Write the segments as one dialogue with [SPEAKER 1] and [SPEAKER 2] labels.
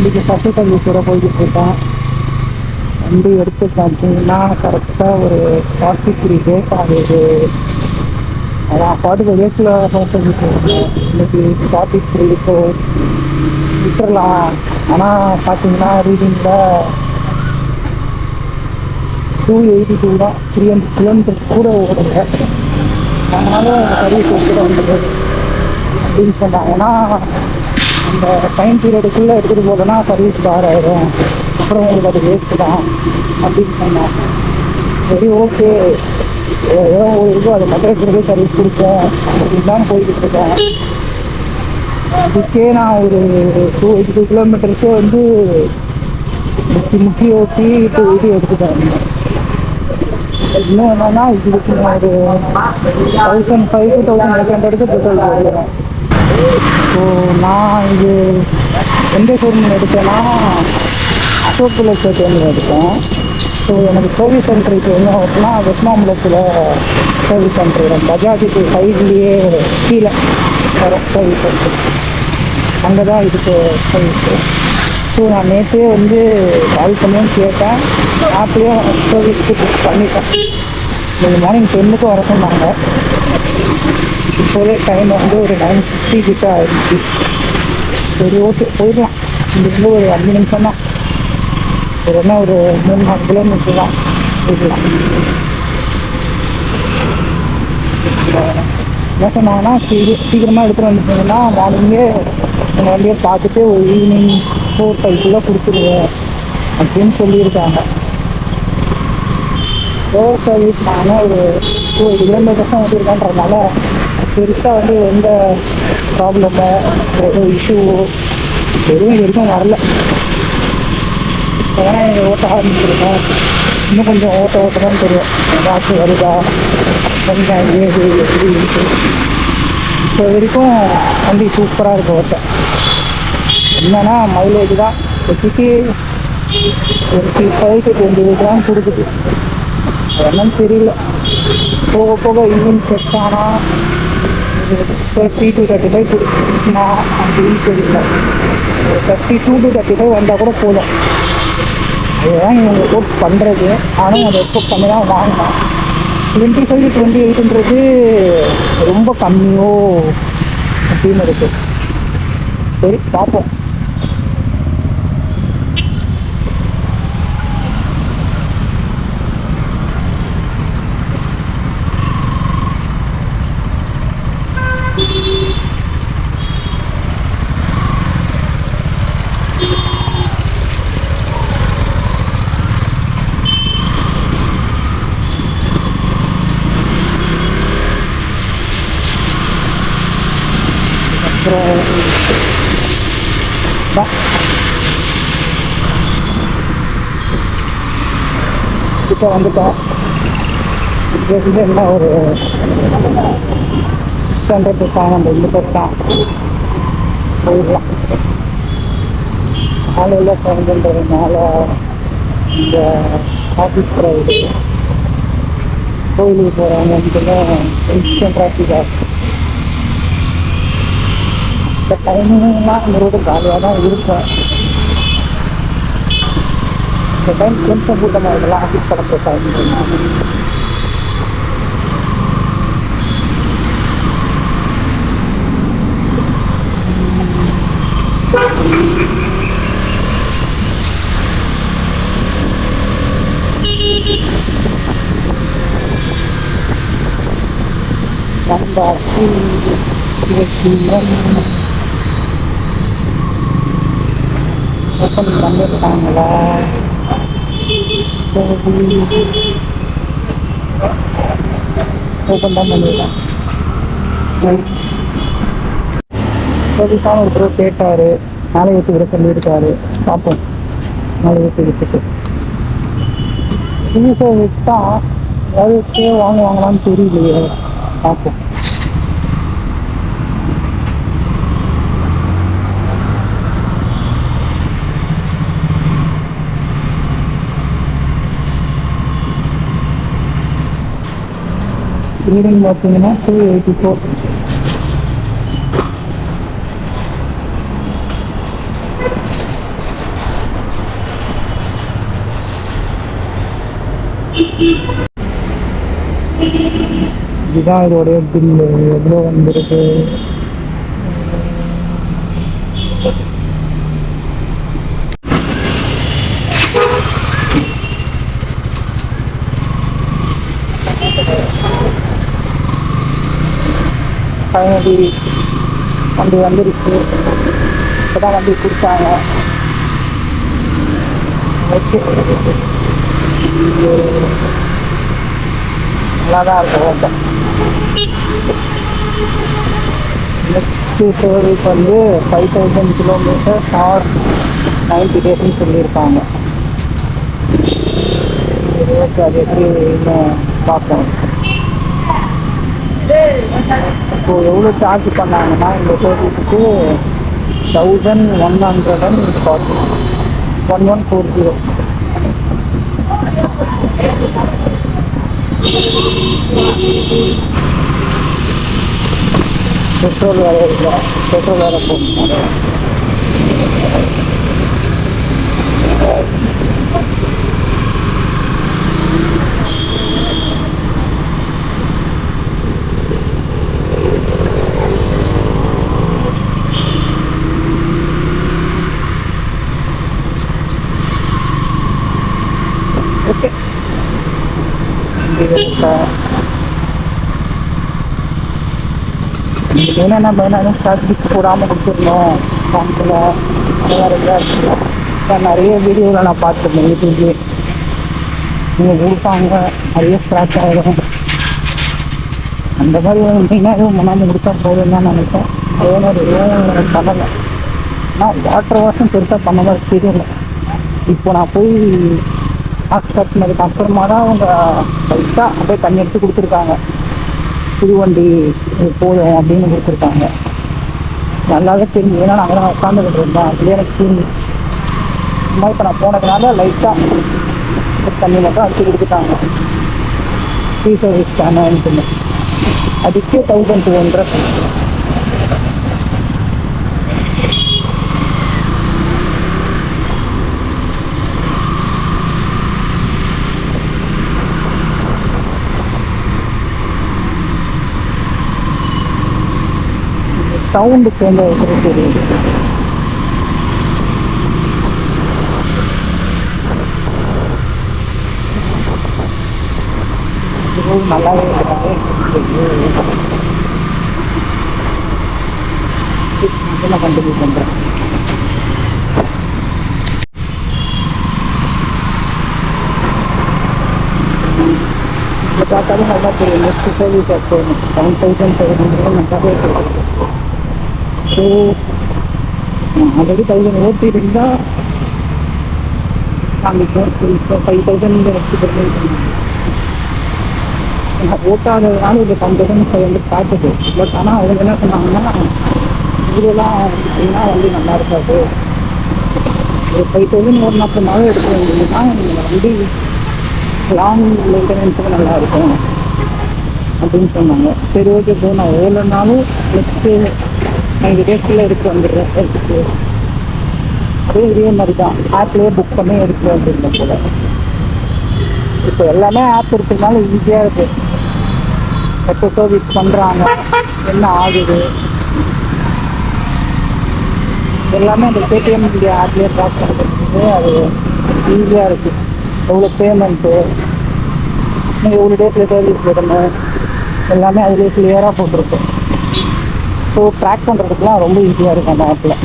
[SPEAKER 1] வண்டிக்கு first service கூட போய்கிட்டு இருக்கேன். வண்டி எடுத்து பார்த்தீங்கன்னா கரெக்டாக ஒரு 43 days ஆகுது. அதான் 45 days ஹோம் சர்வீஸ் இருக்கேன். இன்னைக்கு 43 இப்போ விட்டுறலாம். ஆனால் பார்த்தீங்கன்னா ரீடிங்கில் 282 தான். 300 kilometers கூட ஓடுங்க. அதனால சர்வீஸ் எடுத்துகிட்டு வந்துடுறது அப்படின்னு சொன்னாங்க. ஏன்னா அந்த டைம் பீரியடுக்குள்ளே எடுத்துகிட்டு போகலன்னா சர்வீஸ் பார் ஆயிடும், அப்புறம் உங்களுக்கு அது வேஸ்ட்டு தான் அப்படின்னு சொன்னாங்க. சரி ஓகே, ஏதோ ஒரு இது அதை மட்டும் எடுத்துகிட்டு சர்வீஸ் கொடுப்போம் அப்படின்னு தான் போய்கிட்டு இருக்கேன். இதுக்கே நான் ஒரு 282 kilometers வந்து முக்கிய ஓட்டி இப்போ இது எடுத்துட்டேன். இன்னும் என்னன்னா இதுக்கு ஒரு 1500 to 1800 பெட்ரோல் போடுவேன். ஸோ நான் இது எந்த ஷோரூமில் எடுத்தேன்னா அசோக் பிளேஸில் எடுத்தேன். ஸோ எனக்கு சர்வீஸ் சென்டர் இப்போ என்ன ஆகுதுன்னா வெஸ்மாம்பலத்தில் சர்வீஸ் சென்டர் வரும். பஜாஜுக்கு சைட்லேயே கீழே வரும் சர்வீஸ் சென்டர், அங்கே தான் இதுக்கு சர்வீஸு. ஸோ நான் நேற்றே வந்து கால் பண்ணியும் கேட்டேன், ஆப்லேயும் சர்வீஸ்க்கு புக் பண்ணிட்டேன். இன்னைக்கு மார்னிங் 10 வர சொன்னாங்க. இப்போதே டைம் வந்து ஒரு 9:50 கிட்ட ஆயிடுச்சு. சரி ஓகே போயிடலாம். இங்கிருந்து ஒரு 5 நிமிஷம் தான், ஒரு என்ன ஒரு 3-4 கிலோமீட்டர் தான் போயிடலாம். என்ன சொன்னாங்கன்னா சீக்கிரமாக எடுத்துகிட்டு வந்துட்டீங்கன்னா மார்னிங்கே உங்கள் வண்டியை பார்த்துட்டு ஒரு ஈவினிங் 4-5 கொடுத்துருவேன் அப்படின்னு சொல்லியிருக்காங்க. ஓவர் சர்வீஸ் நாங்கள் ஒரு 2 kilometers தான் வந்துருக்கேன்றதுனால பெருசாக வந்து எந்த ப்ராப்ளமோ ஏதோ இஷ்யூவோ எதுவும் இது வரைக்கும் வரல. ஏன்னா நீங்கள் ஓட்ட ஆரம்பிச்சிருக்கோம், இன்னும் கொஞ்சம் ஓட்டணும்னு தெரியும் ஏதாச்சும் வருதா கொஞ்சம் ஏது எப்படி இருக்குது. இப்போ வரைக்கும் வண்டி சூப்பராக இருக்குது ஓட்ட. என்னன்னா மைலேஜ் தான் இப்போதைக்கு 25 to 28 தான் கொடுக்குது. என்னன்னு தெரியல, போக போக இன்ஜின் செட் ஆனால் 30 to 35 கொடுக்குமா அப்படின்னு தெரியல. 32 to 35 வந்தால் கூட போதும். அதுதான் இவங்க கோட் பண்ணுறது. ஆனால் அதை எக்ஸ்போர்ட் பண்ணி தான் வாங்கினேன். 25 to 28ன்றது ரொம்ப கம்மியோ அப்படின்னு இருக்குது. சரி பார்ப்போம். இப்போ வந்துட்டோம். இது என்ன ஒரு 600 to 700 தான் போயிடலாம். காலையில் குறைஞ்சுன்றதுனால இந்த ஆஃபீஸ் ப்ரைவேட் கோயிலுக்கு போகிறவங்க இன்ஸ்டன்ட் டிராஃபிக் ஆகும். இந்த டைமிங்லாம் இந்த ரோடு காலியாக தான் இருக்கும். இந்த டைம் கொஞ்சம் கூட்டமாக இதெல்லாம் ஆஃபீஸ் படத்தை டைம். வந்தாச்சு. ஓப்பன் பண்ணிருக்காங்களா? ஓப்பன் தான் பண்ணிருக்கேன். சர்வீஸான ஒருத்தர் கேட்டார், நாளை ஏற்றி விட சொல்லியிருக்காரு. பார்ப்போம், நாளை ஏற்றி விட்டுட்டு ஃப்ரீ சர்வீஸ் தான். ஏதாவது வாங்குவாங்களான்னு தெரியலையே, பார்ப்போம். ரீடிங் பார்த்தீங்கன்னா 284. இதுதான் இதோடைய பில்லு எவ்வளோ வந்துருக்கு. 5 வண்டி வந்துருச்சு. இப்போ தான் வண்டி கொடுத்தாங்க. ஓகே, நல்லா தான் இருக்கும் ஓட்ட. நெக்ஸ்ட்டு சர்வீஸ் வந்து 5000 கிலோமீட்டர்ஸ் ஆர் 90 டேஸ்ன்னு சொல்லியிருக்காங்க. ஓகே, அது எப்படி பார்ப்போம். இப்போ எவ்வளோ சார்ஜ் பண்ணாங்கன்னா இந்த சர்வீஸுக்கு 1140 1140. பெட்ரோல் வேறு இல்லை, பெட்ரோல் வேறு போகணும். ஓகே, என்னென்ன மெயினான ஸ்டாட்டிக்ஸ் போடாமல் கொடுத்துருந்தோம் பேங்க்கில். அந்த மாதிரி இருந்துச்சு. நிறைய வீடியோவில் நான் பார்த்துருந்தேன் யூடியூப்லேயே. நீங்கள் கொடுப்பாங்க, நிறைய ஸ்க்ராட்ச் ஆகிடும். அந்த மாதிரி மெயினாக எதுவும் பண்ணாமல் கொடுத்தா போதும் தான் நினச்சேன். அதே மாதிரி எதுவும் பண்ணலை. ஆனால் வாட்டர் வாஷும் பெருசாக பண்ண மாதிரி தெரியல. இப்போ நான் போய் காசு கட்டினதுக்கு அப்புறமா தான் அவங்க லைட்டாக அப்படியே தண்ணி அடித்து கொடுத்துருக்காங்க. புது வண்டி போதும் அப்படின்னு கொடுத்துருக்காங்க. நல்லாவே தெரியும், ஏன்னா நாங்கள் தான் உட்காந்துக்கிட்டு இருந்தோம். அப்படியே எனக்கு சும்மா இப்போ நான் போனதுனால லைட்டாக தண்ணி மட்டும் அடிச்சு கொடுத்துட்டாங்க. ஃப்ரீ சர்வீஸ் தானேன்னு அதுக்கே 1200. சவுண்டு சேஞ்ச் ஆகிட்டு தெரியுது. நல்லாவே இருக்காது. நான் கண்டினியூ பண்ணுறேன். இப்போ பார்த்தாலும் நல்லா தெரியும். நெக்ஸ்ட் சர்வீஸ் அப்போ 1700 நல்லாவே தெரியும். ஸோ ஆல்ரெடி 1000 ஓட்டி இருந்தால் காமிக்கும். இப்போ 5000 நெக்ஸ்ட் பண்ணி ஓட்டாததுனால இது 1500 காட்டுது. பட் ஆனால் அவங்க என்ன சொன்னாங்கன்னா, இதுலாம் அப்படின்னா வண்டி நல்லா இருக்காது, ஒரு 5000 ஓடினாப்புனாலும் எடுக்க வேண்டியதுன்னா வண்டி லாங் மெயின்டெனன்ஸுக்கு நல்லா இருக்கும் அப்படின்னு சொன்னாங்க. சரி, ஓகே ப்ரோ, நான் ஓடலனாலும் நெக்ஸ்ட்டு நான் இது டேஸ்ட்டில் எடுத்து வந்துடுறேன். எடுத்துட்டு அதே இதே மாதிரி தான் ஆப்லேயே புக் பண்ணி எடுத்து வந்துருந்தேன் போல. இப்போ எல்லாமே ஆப் இருக்கிறதுனால ஈஸியாக இருக்குது. எப்போ சர்வீஸ் பண்ணுறாங்க, என்ன ஆகுது, எல்லாமே அந்த பேடிஎம் இந்தியா ஆப்லேயே ட்ராக் பண்ணுறதுக்கு அது ஈஸியாக இருக்குது. எவ்வளோ பேமெண்ட்டு, நீங்கள் எவ்வளோ டேஸில் சர்வீஸ் விடணும், எல்லாமே அதிலே கிளியராக போட்டிருக்கும். ஸோ ட்ராக் பண்ணுறதுக்குலாம் ரொம்ப ஈஸியாக இருக்கும் அந்த ஆப்பில்.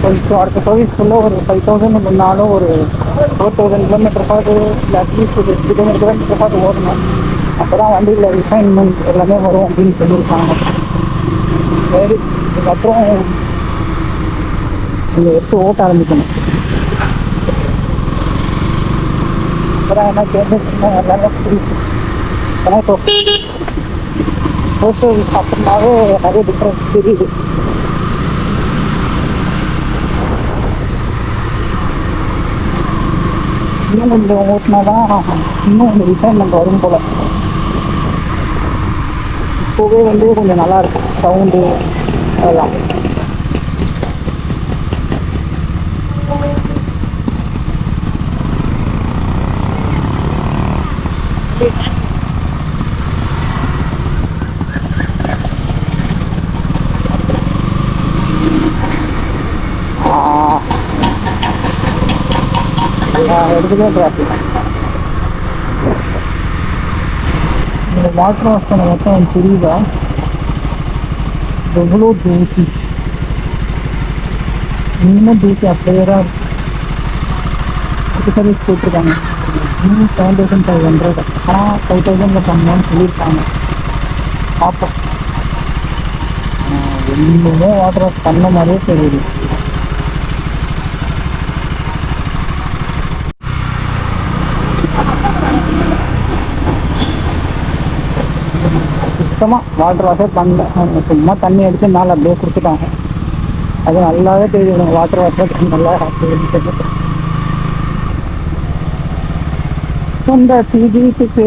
[SPEAKER 1] கொஞ்சம் அடுத்த சர்வீஸ்க்குள்ளே ஒரு 5000 முன்னாலும் ஒரு 4000 கிலோமீட்டர் பார்த்து, இல்லை அட்லீஸ்ட் ஒரு 2000 கிலோமீட்டர் பார்த்து ஓடணும். அப்போ தான் வண்டியில் ரிஃபைன்மெண்ட் எல்லாமே வரும் அப்படின்னு சொல்லியிருக்காங்க. சரி, இதுக்கப்புறம் இங்கே எடுத்து ஓட்ட ஆரம்பிக்கணும். அப்புறம் என்ன சேஞ்சஸ் எல்லாமே புரியுது. ஏன்னா இப்போ போஸ்ட் ஆஃபீஸ் பக்கமாவே நிறைய டிஃப்ரென்ஸ் தெரியுது. இன்னும் கொஞ்சம் ஓட்டினா தான் இன்னும் கொஞ்சம் ரிஃபைன்மெண்ட் வரும் போல். இப்போவே வந்து கொஞ்சம் நல்லாயிருக்கும் சவுண்டு அதெல்லாம். எடுத்துக்கே டிராஃபிக். இந்த வாட்டர் வாஷ் பண்ண வச்சா எனக்கு தெரியுதா எவ்வளோ தூசி, இன்னும் தூசி அப்படியே தான் இருக்கு. சர்வீஸ் போட்டிருக்காங்க இன்னும் 7500. ஆனால் 5000 பண்ணணும்னு சொல்லியிருக்காங்க. பார்ப்போம். இன்னுமே வாட்டர் வாஷ் பண்ண மாதிரியே தெரியுது. சுத்தமாக வாட்டர் வாஷே பண்ணல. சும்மா தண்ணி அடித்து மேலே அப்படியே கொடுத்துட்டாங்க. அது நல்லாவே தெரியும் வாட்டர் வாஷர் நல்லா சொந்த வீட்டுக்கு